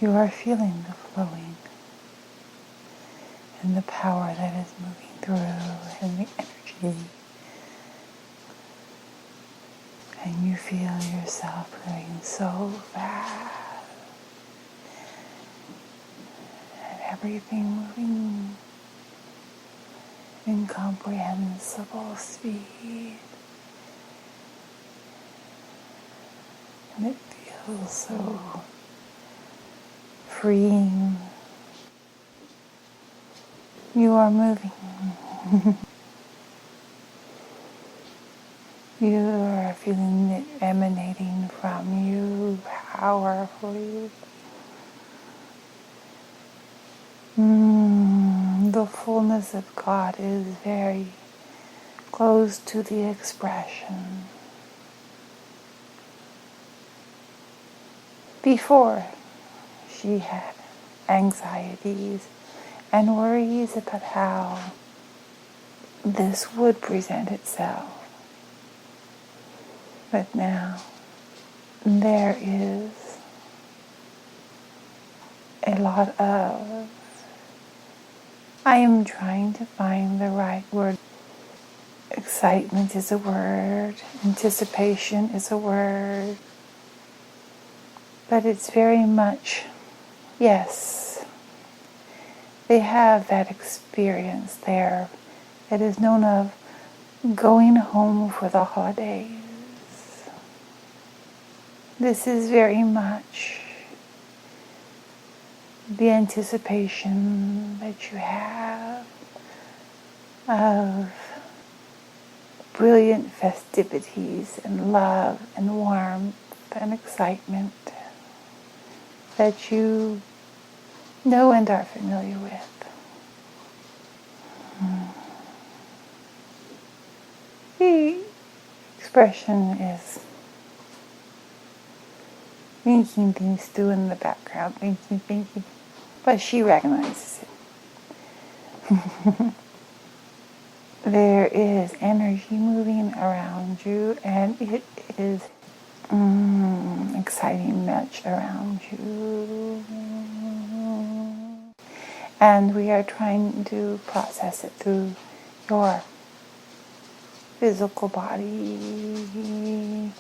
You are feeling the flowing and the power that is moving through and the energy. And you feel yourself going so fast. And everything moving incomprehensible speed. And it feels so freeing. You are moving. You are feeling it emanating from you powerfully. The fullness of God is very close to the expression. Before, she had anxieties and worries about how this would present itself. But now, there is a lot of, I am trying to find the right word. Excitement is a word, anticipation is a word, but it's very much, yes, they have that experience there. It is known of going home for the holidays. This is very much the anticipation that you have of brilliant festivities and love and warmth and excitement that you know and are familiar with. The expression is thinking things through in the background, thinking, but she recognizes it. There is energy moving around you, and it is exciting much around you. And we are trying to process it through your physical body.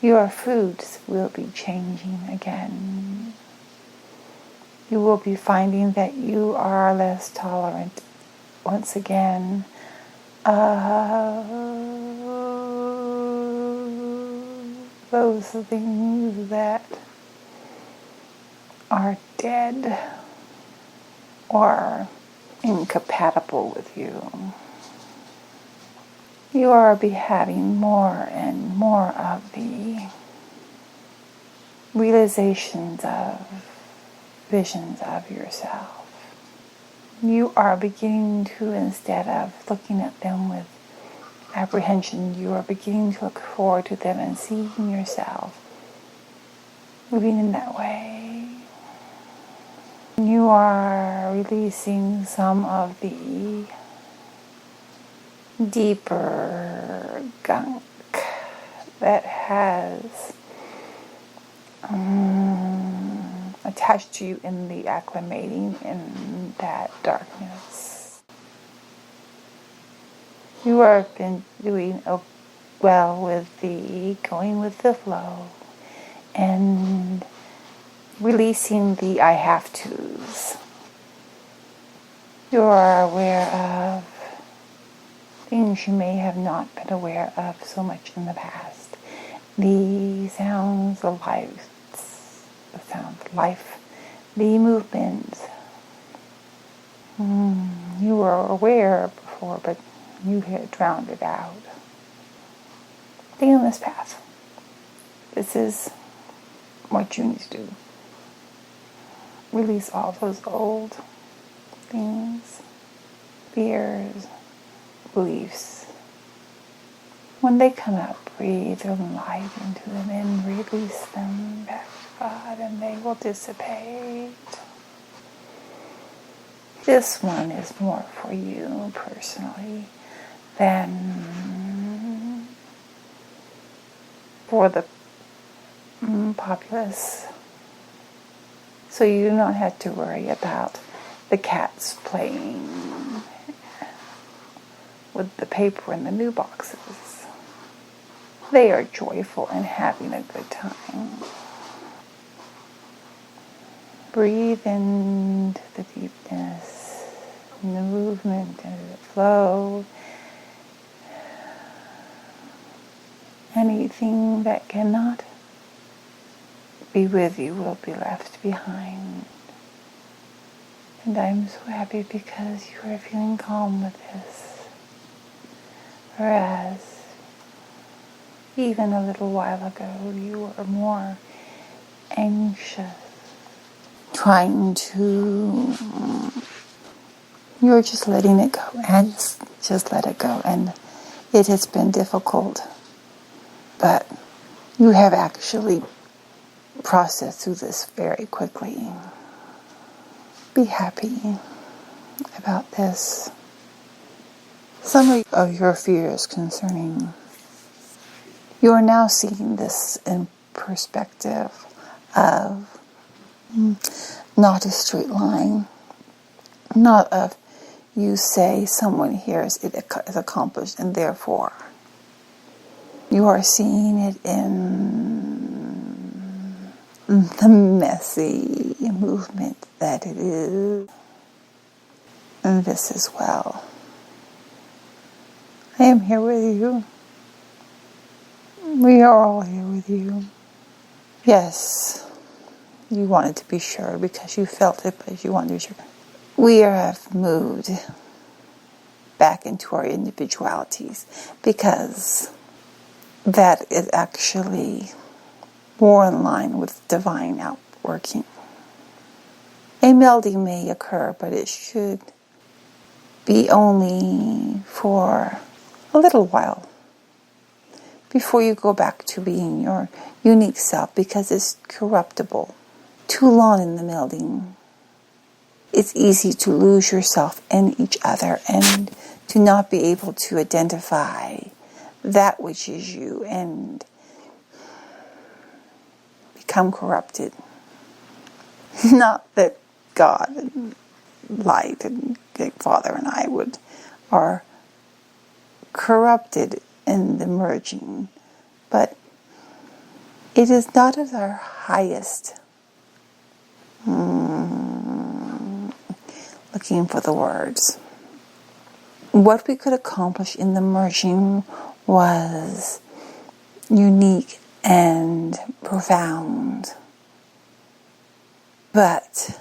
Your foods will be changing again. You will be finding that you are less tolerant once again of those things that are dead or incompatible with you. You are be having more and more of the realizations of visions of yourself. You are beginning to, instead of looking at them with apprehension, you are beginning to look forward to them and seeing yourself moving in that way. You are releasing some of the deeper gunk that has attached to you in the acclimating in that darkness. You have been doing well with the going with the flow and releasing the I have to's. You are aware of things you may have not been aware of so much in the past. The sounds of life, the movements. You were aware before, but you had drowned it out. Stay on this path. This is what you need to do. Release all those old things, fears, beliefs. When they come up, breathe light into them and release them back to God, and they will dissipate. This one is more for you personally than for the populace. So you do not have to worry about the cats playing with the paper in the new boxes. They are joyful and having a good time. Breathe into the deepness, and the movement, and the flow. Anything that cannot be with you will be left behind. And I'm so happy because you are feeling calm with this. Whereas even a little while ago you were more anxious, trying to, you're just letting it go and just let it go. And it has been difficult, but you have actually processed through this very quickly. Be happy about this. Some of your fears concerning, you are now seeing this in perspective of not a straight line, not of you say someone hears it is accomplished and therefore you are seeing it in the messy movement that it is. And this as well. I am here with you. We are all here with you. Yes, you wanted to be sure because you felt it, but you wanted to be sure. We have moved back into our individualities because that is actually more in line with divine outworking. A melding may occur, but it should be only for a little while before you go back to being your unique self, because it's corruptible. Too long in the melding, it's easy to lose yourself and each other and to not be able to identify that which is you and become corrupted. Not that God and light and Big Father and I are corrupted in the merging, but it is not at our highest, looking for the words. What we could accomplish in the merging was unique and profound, but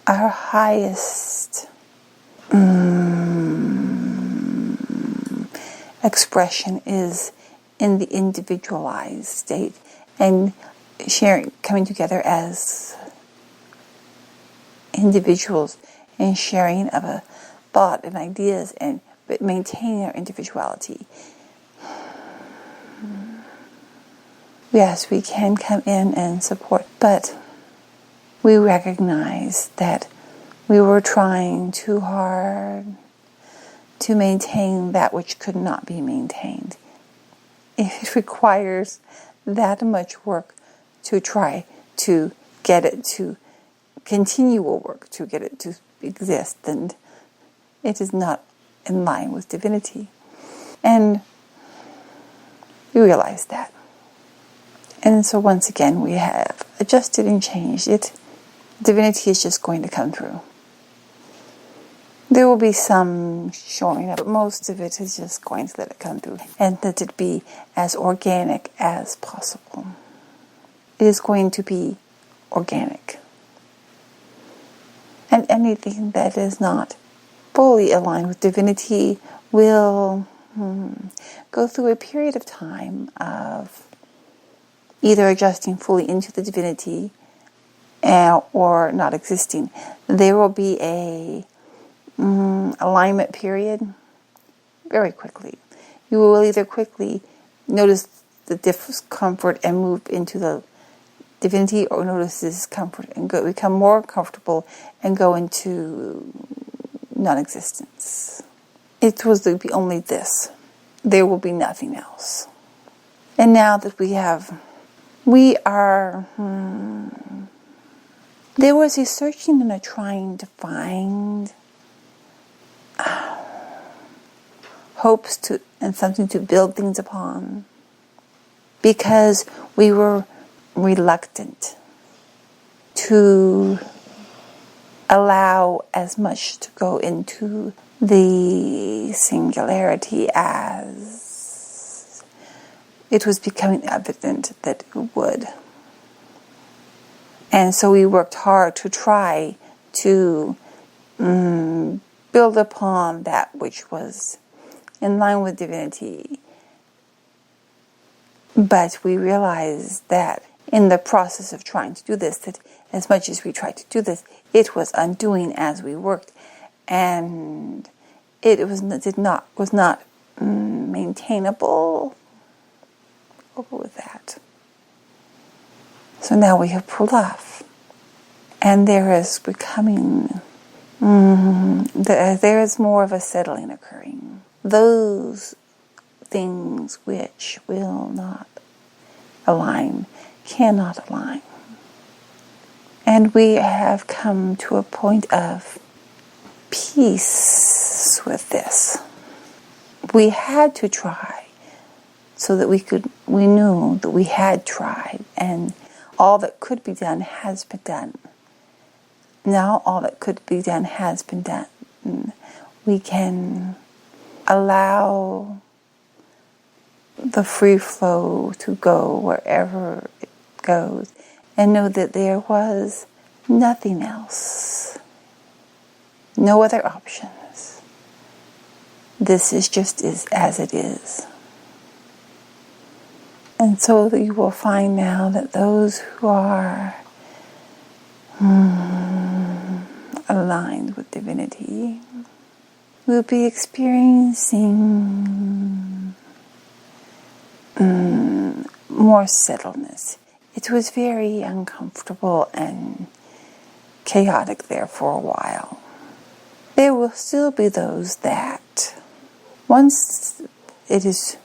our highest expression is in the individualized state and coming together as individuals and sharing of a thought and ideas, but maintaining our individuality. Yes, we can come in and support, but we recognize that we were trying too hard to maintain that which could not be maintained. If it requires that much work to try to get it to continual work to get it to exist, then it is not in line with divinity. And we realize that. And so once again, we have adjusted and changed it. Divinity is just going to come through. There will be some showing up, but most of it is just going to let it come through and let it be as organic as possible. It is going to be organic. And anything that is not fully aligned with divinity will go through a period of time of either adjusting fully into the divinity or not existing. There will be a alignment period very quickly. You will either quickly notice the discomfort and move into the divinity, or notice this discomfort and become more comfortable and go into non-existence. It was to be only this. There will be nothing else. And now that we have We are, there was a searching and a trying to find hopes and something to build things upon, because we were reluctant to allow as much to go into the singularity as it was becoming evident that it would. And so we worked hard to try to build upon that which was in line with divinity. But we realized that in the process of trying to do this, that as much as we tried to do this, it was undoing as we worked, and it was not maintainable. Over with that. So now we have pulled off, and there is becoming, there is more of a settling occurring. Those things which will not align cannot align. And we have come to a point of peace with this. We had to try so that we knew that we had tried, and all that could be done has been done. Now all that could be done has been done. We can allow the free flow to go wherever it goes, and know that there was nothing else, no other options. This is just as it is. And so you will find now that those who are aligned with divinity will be experiencing more settledness. It was very uncomfortable and chaotic there for a while. There will still be those that, once it is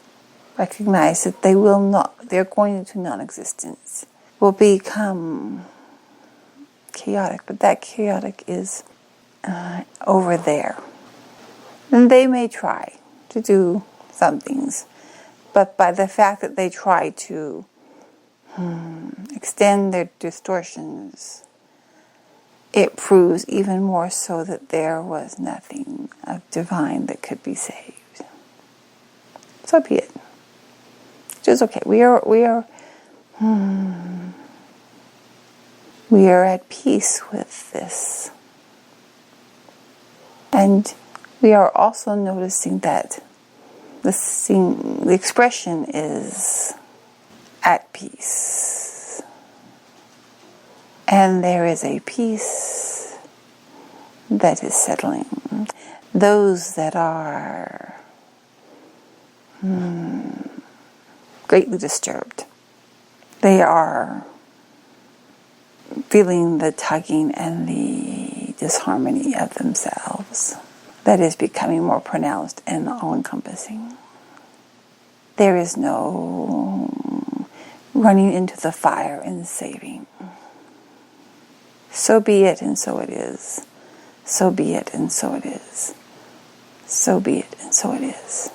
recognized that they're going into non-existence, will become chaotic, but that chaotic is over there. And they may try to do some things, but by the fact that they try to extend their distortions, it proves even more so that there was nothing of divine that could be saved. So be it. It is okay. We are at peace with this. And we are also noticing that the expression is at peace. And there is a peace that is settling. Those that are greatly disturbed, they are feeling the tugging and the disharmony of themselves that is becoming more pronounced and all-encompassing. There is no running into the fire and saving. So be it, and so it is. So be it, and so it is. So be it, and so it is.